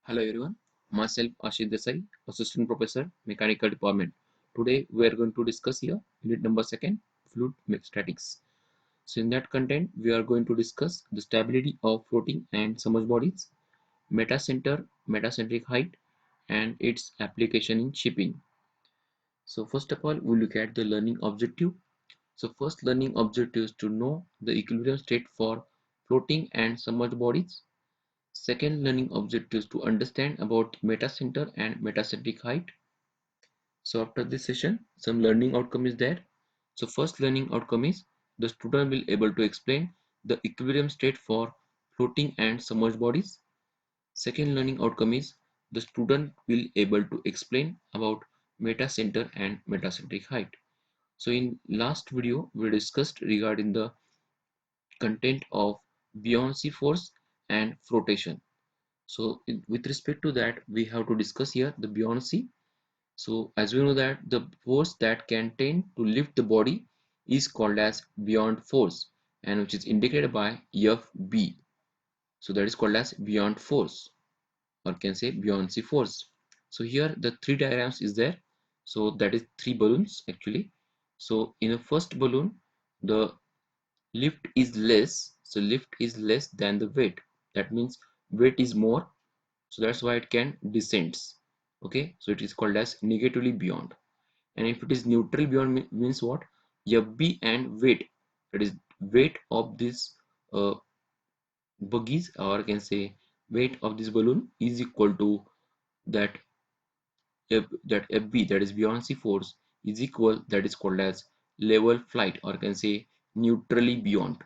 Hello everyone, myself Ashit Desai, Assistant Professor, Mechanical Department. Today we are going to discuss here unit number second, fluid statics. So in that content, we are going to discuss the stability of floating and submerged bodies, metacenter, metacentric height, and its application in shipping. So first of all, we look at the learning objective. So first learning objective is to know the equilibrium state for floating and submerged bodies. Second learning objective is to understand about metacenter and metacentric height. So after this session, some learning outcome is there. So first learning outcome is the student will able to explain the equilibrium state for floating and submerged bodies. Second learning outcome is the student will able to explain about metacenter and metacentric height. So in last video, we discussed regarding the content of buoyancy force and flotation. So with respect to that, we have to discuss here the buoyancy. So as we know that the force that can tend to lift the body is called as buoyant force, and which is indicated by FB. So that is called as buoyant force, or can say buoyancy force. So here the three diagrams is there. So that is three balloons actually. So in the first balloon, the lift is less. So lift is less than the weight. That means weight is more, so that's why it can descends. Okay, so it is called as negatively buoyant. And if it is neutral buoyant means what? FB and weight, that is weight of this uh, buggies, or can say weight of this balloon is equal to that that FB, that is buoyancy force, is equal, that is called as level flight, or can say neutrally buoyant.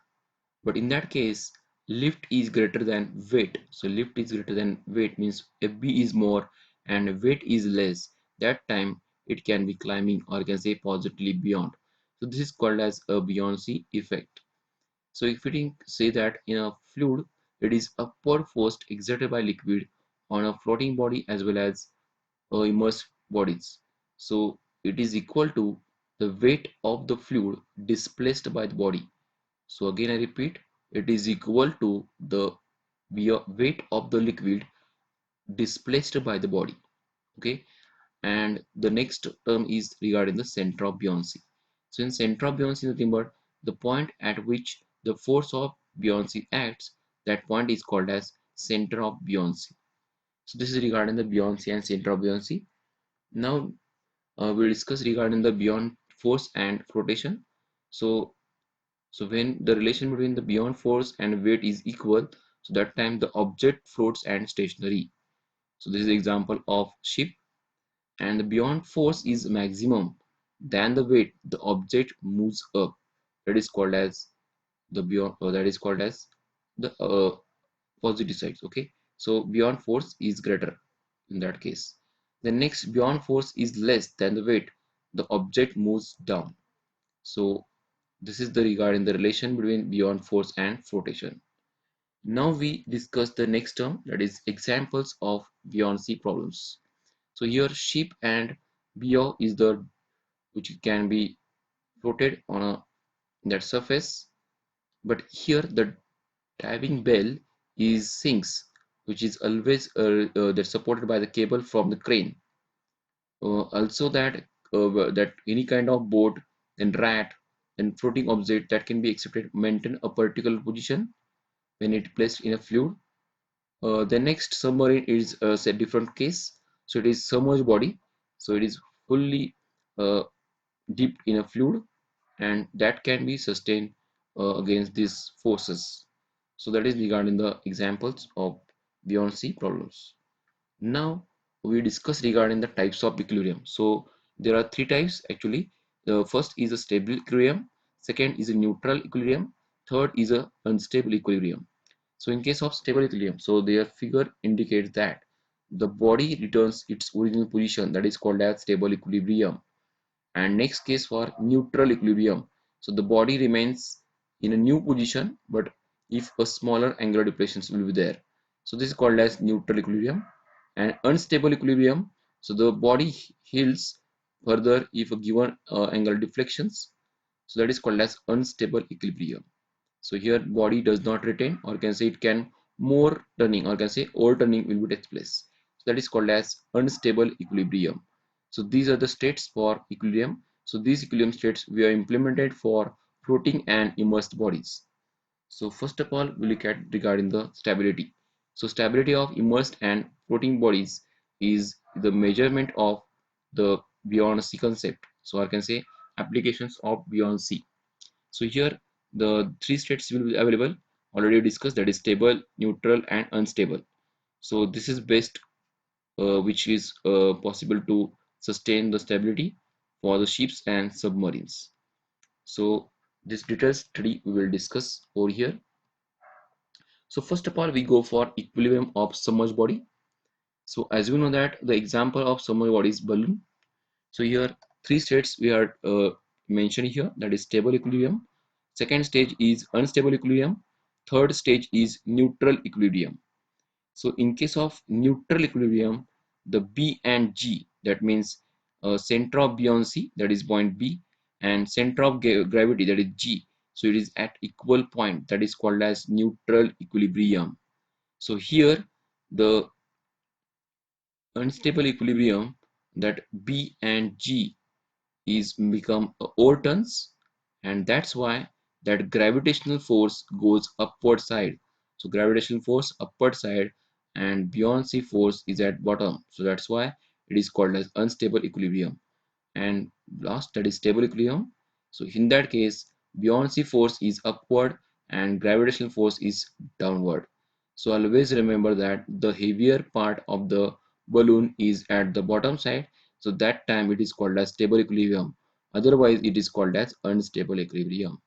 But in that case, lift is greater than weight. So lift is greater than weight means FB is more and weight is less. That time it can be climbing, or can say positively beyond. So this is called as a buoyancy effect. So if we say that in a fluid, it is upward force exerted by liquid on a floating body as well as immersed bodies. So it is equal to the weight of the fluid displaced by the body. So again I repeat, it is equal to the weight of the liquid displaced by the body. Okay, and the next term is regarding the center of buoyancy. So in center of buoyancy, nothing but the point at which the force of buoyancy acts, that point is called as center of buoyancy. So this is regarding the buoyancy and center of buoyancy. Now we'll discuss regarding the buoyant force and flotation. So when the relation between the buoyant force and weight is equal, so that time the object floats and stationary. So this is the example of ship, and the buoyant force is maximum than the weight, the object moves up. That is called as the buoyant, that is called as the positive sides. Okay, so buoyant force is greater in that case. The next buoyant force is less than the weight, the object moves down. So this is the regarding the relation between buoyant force and flotation. Now we discuss the next term, that is examples of buoyancy problems. So here ship and BO is the which can be floated on a that surface, but here the diving bell is sinks, which is always that's supported by the cable from the crane. Also that any kind of boat and rat and floating object that can be accepted maintain a particular position when it placed in a fluid. The next submarine is a different case. So it is submerged body. So it is fully uh, dipped in a fluid, and that can be sustained against these forces. So that is regarding the examples of buoyancy problems. Now we discuss regarding the types of equilibrium. So there are three types actually. The first is a stable equilibrium, second is a neutral equilibrium, third is a unstable equilibrium. So in case of stable equilibrium, so their figure indicates that the body returns its original position, that is called as stable equilibrium. And next case for neutral equilibrium, so the body remains in a new position, but if a smaller angular depressions will be there, so this is called as neutral equilibrium. And unstable equilibrium, so the body heals further if a given angular deflections, so that is called as unstable equilibrium. So here body does not retain, or can say it can more turning, or can say all turning will be takes place. That is called as unstable equilibrium. So these are the states for equilibrium. So these equilibrium states we are implemented for floating and immersed bodies. So first of all, we look at regarding the stability. So stability of immersed and floating bodies is the measurement of the Buoyancy concept. So I can say applications of buoyancy. So here the three states will be available. Already discussed, that is stable, neutral, and unstable. So this is best which is possible to sustain the stability for the ships and submarines. So this detailed study we will discuss over here. So first of all, we go for equilibrium of submerged body. So as we know that the example of submerged body is balloon. So here three states we are mentioned here, that is stable equilibrium. Second stage is unstable equilibrium. Third stage is neutral equilibrium. So in case of neutral equilibrium, the B and G, that means center of buoyancy, that is point B, and center of gravity, that is G. So it is at equal point, that is called as neutral equilibrium. So here the unstable equilibrium, that B and G is become overturns, and that's why that gravitational force goes upward side. So gravitational force upward side and buoyancy force is at bottom, so that's why it is called as unstable equilibrium. And last, that is stable equilibrium. So in that case buoyancy force is upward and gravitational force is downward. So always remember that the heavier part of the balloon is at the bottom side, so that time it is called as stable equilibrium, otherwise it is called as unstable equilibrium.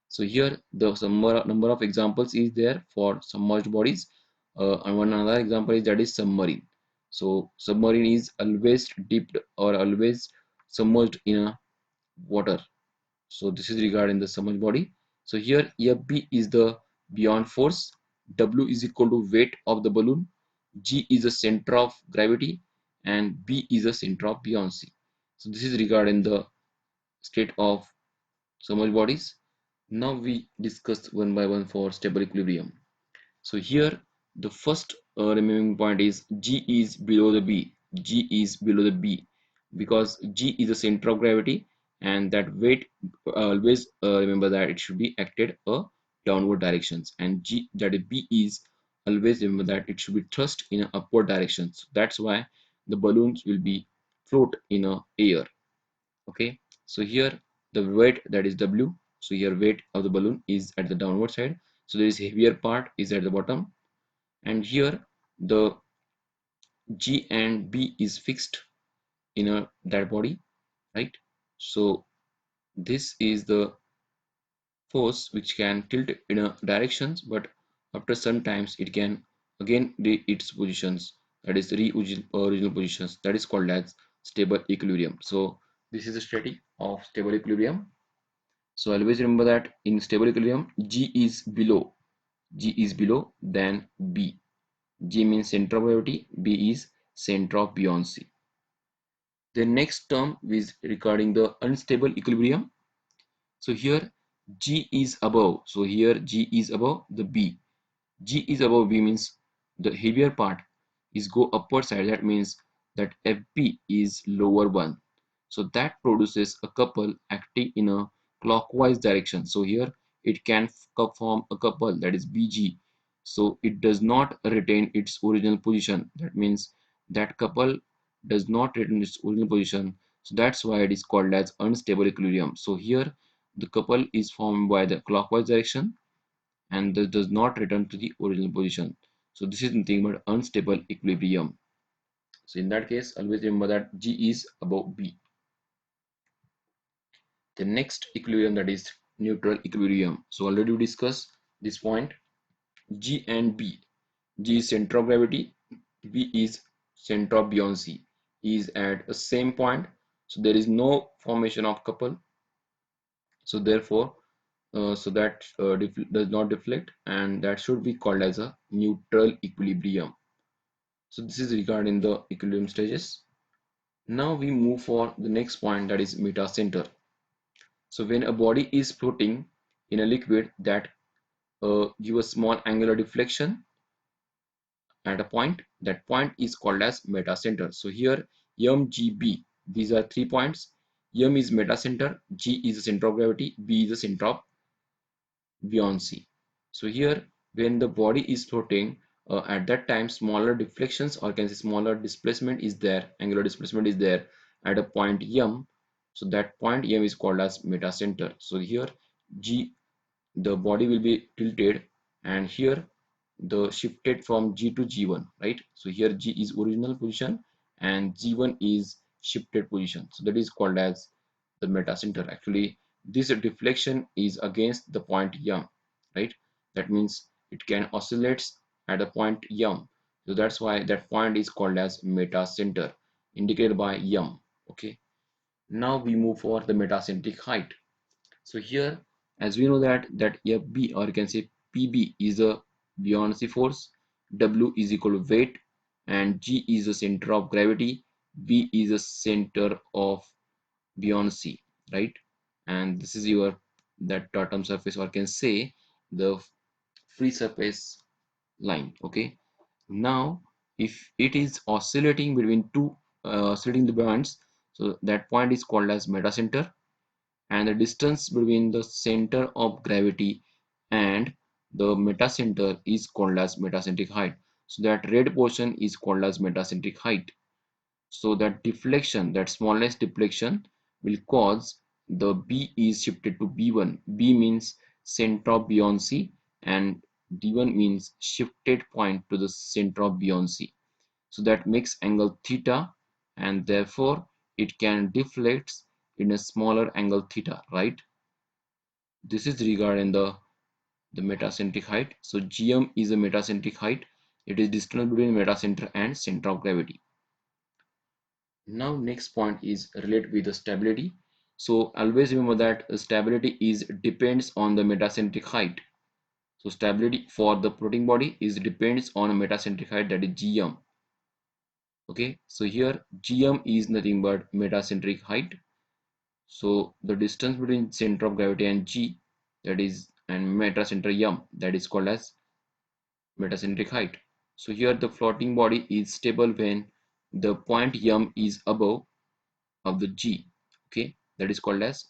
So here the number of examples is there for submerged bodies, and one another example is that is submarine. So submarine is always dipped or always submerged in a water. So this is regarding the submerged body. So here Fb is the buoyant force, W is equal to weight of the balloon, G is the center of gravity, and B is the center of buoyancy. So this is regarding the state of submerged bodies. Now we discuss one by one for stable equilibrium. So here the first remaining point is G is below the B. G is below the B because G is the center of gravity, and that weight always remember that it should be acted a downward directions, and G, that is B, is always remember that it should be thrust in a upward direction. So that's why the balloons will be float in a air. Okay, so here the weight, that is W. So here weight of the balloon is at the downward side, so there is heavier part is at the bottom, and here the G and B is fixed in a that body, right? So this is the force which can tilt in a directions, but after some times it can again re its positions, that is original positions, that is called as stable equilibrium. So this is the static of stable equilibrium. So always remember that in stable equilibrium G is below than B. G means center of gravity, B is center of buoyancy. The next term is regarding the unstable equilibrium. So here G is above. So here G is above the B. G is above B means the heavier part is go upward side. That means that FB is lower one. So that produces a couple acting in a clockwise direction. So here it can form a couple, that is BG. So it does not retain its original position. That means that couple does not retain its original position. So that's why it is called as unstable equilibrium. So here the couple is formed by the clockwise direction and this does not return to the original position. So this is nothing but unstable equilibrium. So in that case, always remember that G is above B. The next equilibrium, that is neutral equilibrium. So already we discussed this point. G and B. G is center of gravity, B is center of buoyancy. Is at the same point, so there is no formation of couple. So therefore, so that does not deflect, and that should be called as a neutral equilibrium. So this is regarding the equilibrium stages. Now we move for the next point, that is metacenter. So when a body is floating in a liquid that give a small angular deflection, at a point. That point is called as metacenter. So here M, G, B, these are 3 points. M is metacenter, G is the center of gravity, B is the center of buoyancy. So here when the body is floating, at that time smaller deflections or can say smaller displacement is there, angular displacement is there at a point M. So that point M is called as metacenter. So here G, the body will be tilted, and here the shifted from G to G1, right? So here G is original position and G1 is shifted position. So that is called as the metacenter. Actually, this deflection is against the point M, right? That means it can oscillate at a point M. So that's why that point is called as metacenter, indicated by M. Okay. Now we move for the metacentric height. So here, as we know that FB, or you can say PB, is a buoyancy force, W is equal to weight, and G is the center of gravity, B is the center of buoyancy, right? And this is your that bottom surface, or can say the free surface line. Okay. Now, if it is oscillating between two oscillating the bands, so that point is called as metacenter, and the distance between the center of gravity and the metacenter is called as metacentric height. So that red portion is called as metacentric height. So that deflection, that smallest deflection, will cause the B is shifted to B1. B means center of buoyancy and D1 means shifted point to the center of buoyancy. So that makes angle theta, and therefore it can deflect in a smaller angle theta, right? This is regarding the metacentric height. So GM is a metacentric height. It is distance between metacenter and center of gravity. Now next point is related with the stability. So always remember that stability is depends on the metacentric height. So stability for the floating body is depends on a metacentric height, that is GM. Okay, so here GM is nothing but metacentric height. So the distance between center of gravity and G, that is, and metacenter M, that is called as metacentric height. So here the floating body is stable when the point M is above of the G. Okay, that is called as,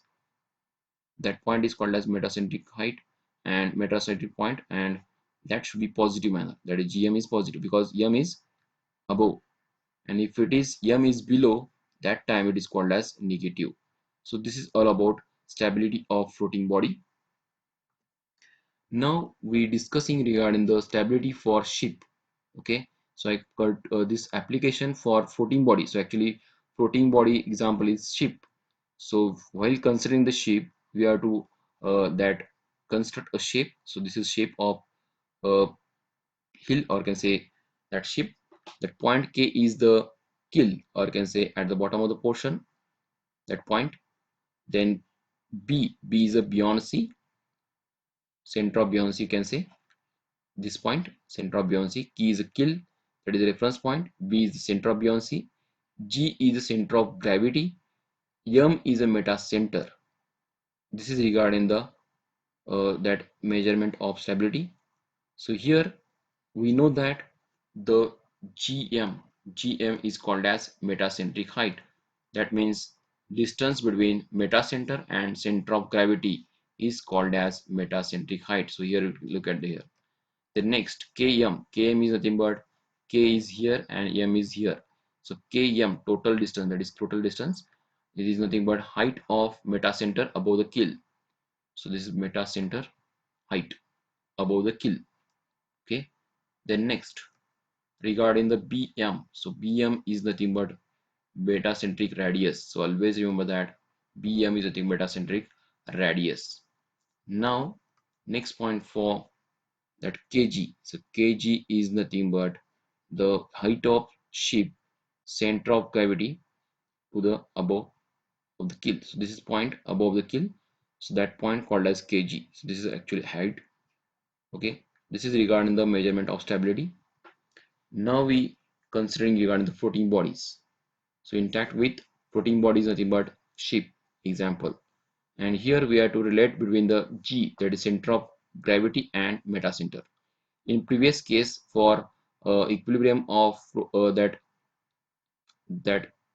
that point is called as metacentric height and metacentric point, and that should be positive manner. That is GM is positive because M is above, and if it is M is below, that time it is called as negative. So this is all about stability of floating body. Now we discussing regarding the stability for ship. Okay, so I got this application for floating body. So actually floating body example is ship. So while considering the ship, we have to that construct a shape. So this is shape of a hill, or can say that ship. That point K is the kill, or can say at the bottom of the portion, that point. Then B is a buoyancy, center of buoyancy, you can say this point, center of buoyancy. K is a kill, that is the reference point. B is the center of buoyancy. G is the center of gravity. M is a metacenter. This is regarding the that measurement of stability. So here we know that the GM is called as metacentric height. That means distance between metacenter and center of gravity is called as metacentric height. So here look at here. The next Km is nothing but K is here and M is here. So Km, total distance, that is total distance. It is nothing but height of metacenter above the kill. So this is metacenter height above the kill. Okay. Then next regarding the BM. So BM is nothing but beta-centric radius. So always remember that BM is nothing beta-centric radius. Now next point for that kg. So kg is nothing but the height of ship center of gravity to the above of the kill. So this is point above the kill. So that point called as kg. So this is actually height. Okay. This is regarding the measurement of stability. Now we considering regarding the floating bodies. So intact with floating bodies nothing but ship example. And here we have to relate between the G, that is center of gravity, and metacenter. In previous case for equilibrium of that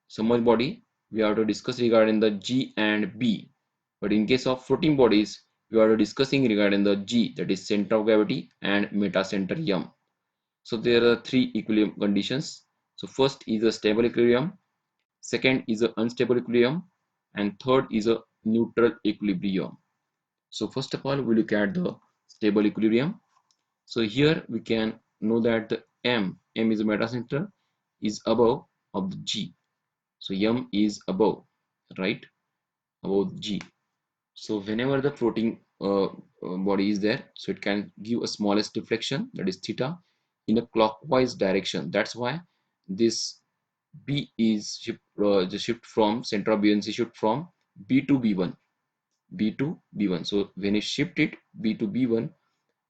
submerged body, we have to discuss regarding the G and B. But in case of floating bodies, we are discussing regarding the G, that is center of gravity, and metacenter M. So there are three equilibrium conditions. So first is a stable equilibrium, second is a unstable equilibrium, and third is a neutral equilibrium. So first of all, we look at the stable equilibrium. So here we can know that the M is a metacenter, is above of the G. So M is above, right, above G. So whenever the floating body is there, so it can give a smallest deflection, that is theta, in a clockwise direction. That's why this B is the shift from center of buoyancy shift from B to B1, B to B1. So when you shift it B to B1,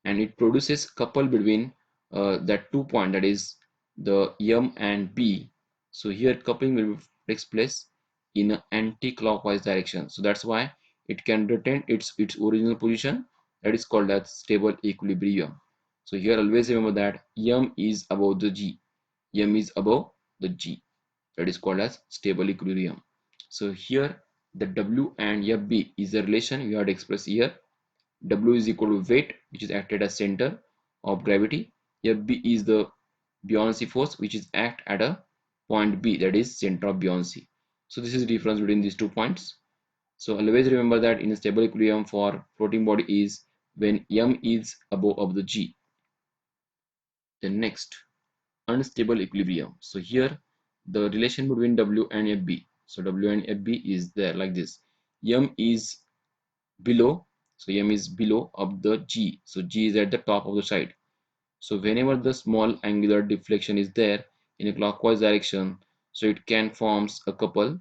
and it produces couple between that 2 point, that is the M and B. So here coupling will takes place in an anti-clockwise direction. So that's why it can retain its original position, that is called as stable equilibrium. So here always remember that M is above the G. M is above the G. That is called as stable equilibrium. So here the W and FB is the relation we have to express here. W is equal to weight, which is acted as center of gravity. Fb is the buoyancy force, which is act at a point B, that is center of buoyancy. So this is the difference between these 2 points. So always remember that in a stable equilibrium for floating body is when M is above of the G. Then next, unstable equilibrium. So here the relation between W and Fb. So W and Fb is there like this. M is below, so M is below of the G. So G is at the top of the side. So whenever the small angular deflection is there in a clockwise direction, so it can forms a couple,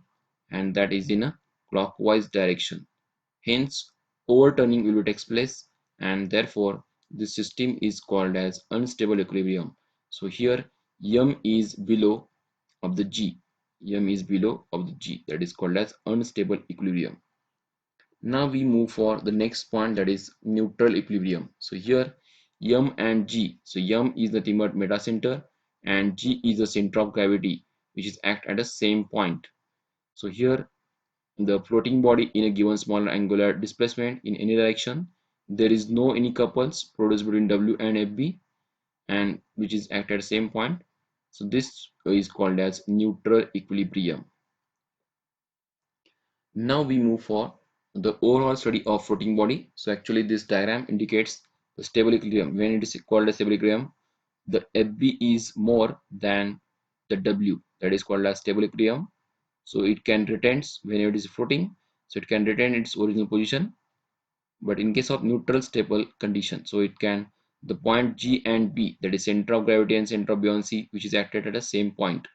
and that is in a clockwise direction. Hence overturning will take place, and therefore this system is called as unstable equilibrium. So here M is below of the G. M is below of the G, that is called as unstable equilibrium. Now we move for the next point, that is neutral equilibrium. So here M and G. So M is nothing but metacenter and G is the center of gravity, which is act at the same point. So here the floating body in a given small angular displacement in any direction, there is no any couples produced between W and FB, and which is act at the same point. So this is called as neutral equilibrium. Now we move for the overall study of floating body. So actually this diagram indicates the stable equilibrium. When it is called a stable equilibrium, the FB is more than the W, that is called as stable equilibrium. So it can retain when it is floating, so it can retain its original position. But in case of neutral stable condition, so it can the point G and B, that is center of gravity and center of buoyancy, which is acted at the same point.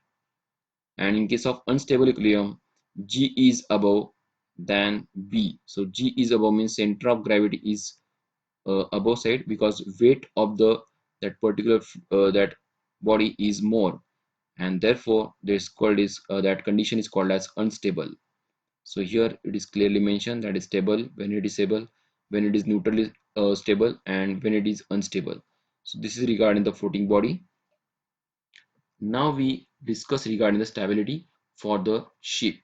And in case of unstable equilibrium, G is above than B. So G is above means center of gravity is above side, because weight of the that particular that body is more, and therefore this called is that condition is called as unstable. So here it is clearly mentioned that is stable when it is stable, when it is neutrally stable, and when it is unstable. So this is regarding the floating body. Now we discuss regarding the stability for the ship.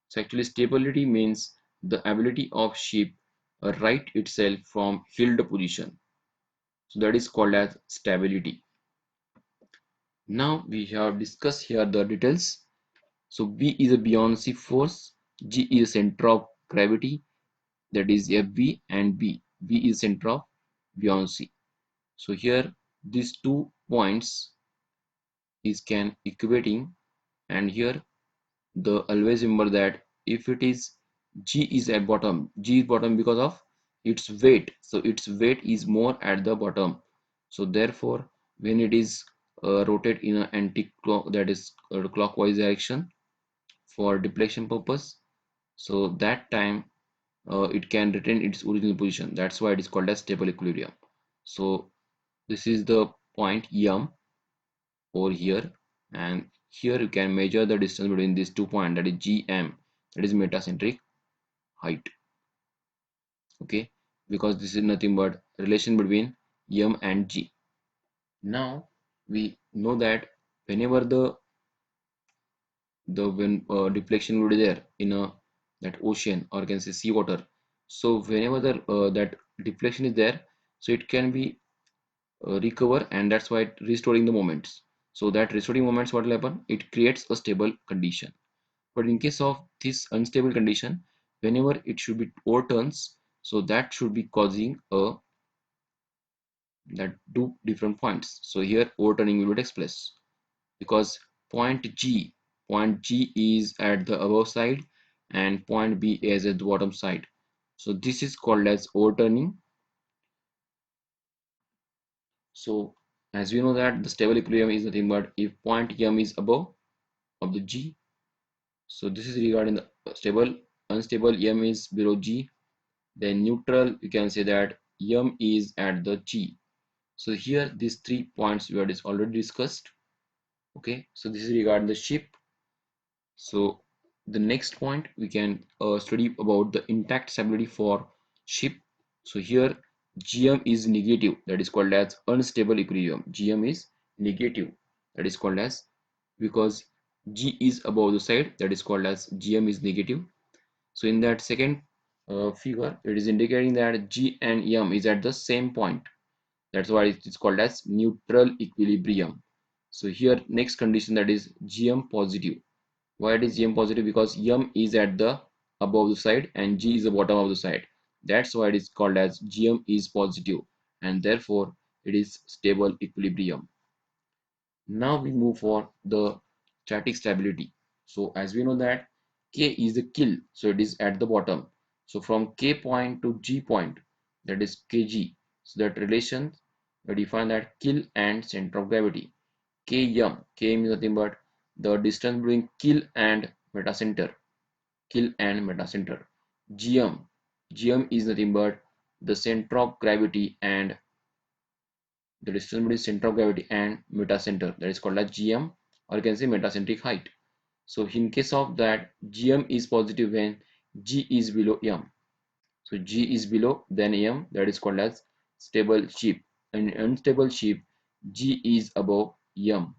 So actually stability means the ability of ship right itself from held position. So that is called as stability. Now we have discussed here the details. So B is a buoyancy force, G is center of gravity, that is FB, and B is center of buoyancy. So here these 2 points is can equating, and here the always remember that if it is G is at bottom, G is bottom because of its weight. So its weight is more at the bottom. So therefore when it is rotate in an anti-clock, that is clockwise direction for deflection purpose, so that time it can retain its original position. That's why it is called as stable equilibrium. So this is the point M over here, and here you can measure the distance between these 2 points, that is GM, that is metacentric height. Okay, because this is nothing but relation between M and G. Now we know that whenever the when deflection would be there in a that ocean, or you can say seawater, so whenever that deflection is there, so it can be recover, and that's why it restoring the moments. So that restoring moments, what will happen, it creates a stable condition. But in case of this unstable condition, whenever it should be overturns, so that should be causing a that two different points. So here overturning will take place because point G is at the above side and point B is at the bottom side. So this is called as overturning. So as we know that the stable equilibrium is nothing but if point M is above of the G. So this is regarding the stable. Unstable M is below G. Then neutral, you can say that M is at the G. So here these 3 points we have already discussed. Okay, so this is regarding the ship. So the next point we can study about the intact stability for ship. So here GM is negative, that is called as unstable equilibrium. GM is negative, that is called as, because G is above the side, that is called as GM is negative. So in that second figure, it is indicating that G and M is at the same point. That's why it is called as neutral equilibrium. So here next condition, that is GM positive. Why it is GM positive? Because M is at the above the side and G is the bottom of the side. That's why it is called as GM is positive, and therefore it is stable equilibrium. Now we move for the static stability. So as we know that K is the kill, so it is at the bottom. So from K point to G point, that is Kg. So that relation we define that kill and center of gravity. Km, Km is nothing but the distance between kill and metacenter. Kill and metacenter. Gm, Gm is nothing but the center of gravity and the distance between center of gravity and metacenter, that is called as GM, or you can say metacentric height. So in case of that, GM is positive when G is below M. So G is below then M, that is called as stable ship. And unstable ship, G is above M.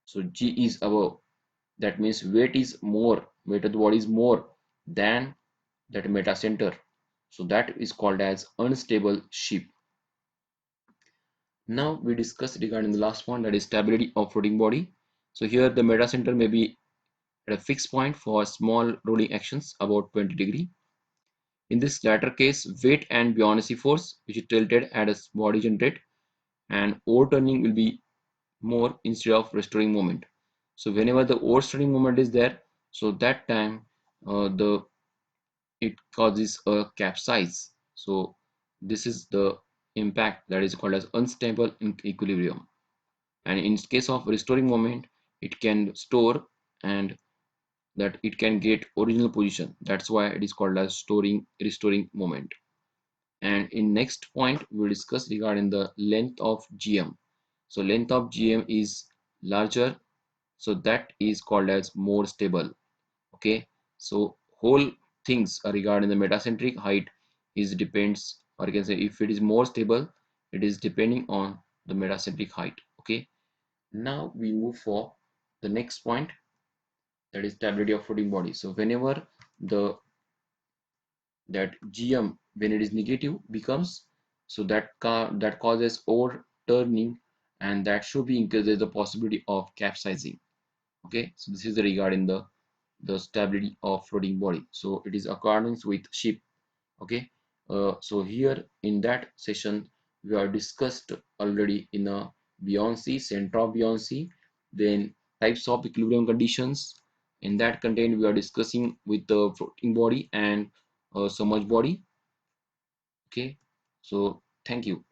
So G is above, that means weight is more, weight of the body is more than that metacenter. So that is called as unstable ship. Now we discuss regarding the last point, that is stability of floating body. So here the metacenter may be at a fixed point for small rolling actions about 20 degree. In this latter case, weight and buoyancy force which is tilted at a body generate, and overturning will be more instead of restoring moment. So whenever the overturning moment is there, so that time the it causes a capsize. So this is the impact that is called as unstable equilibrium. And in case of restoring moment, it can store and that it can get original position. That's why it is called as restoring moment. And in next point we'll discuss regarding the length of GM. So length of GM is larger, so that is called as more stable. Okay, so whole things are regarding the metacentric height is depends, or you can say if it is more stable, it is depending on the metacentric height. Okay, now we move for the next point, that is stability of floating body. So whenever the that GM when it is negative becomes, so that causes overturning, and that should be increases the possibility of capsizing. Okay, so this is the regarding the stability of floating body. So it is accordance with ship. Okay, so here in that session we have discussed already in a buoyancy, center of buoyancy, then types of equilibrium conditions. In that content we are discussing with the floating body and submerged body. Okay, so thank you.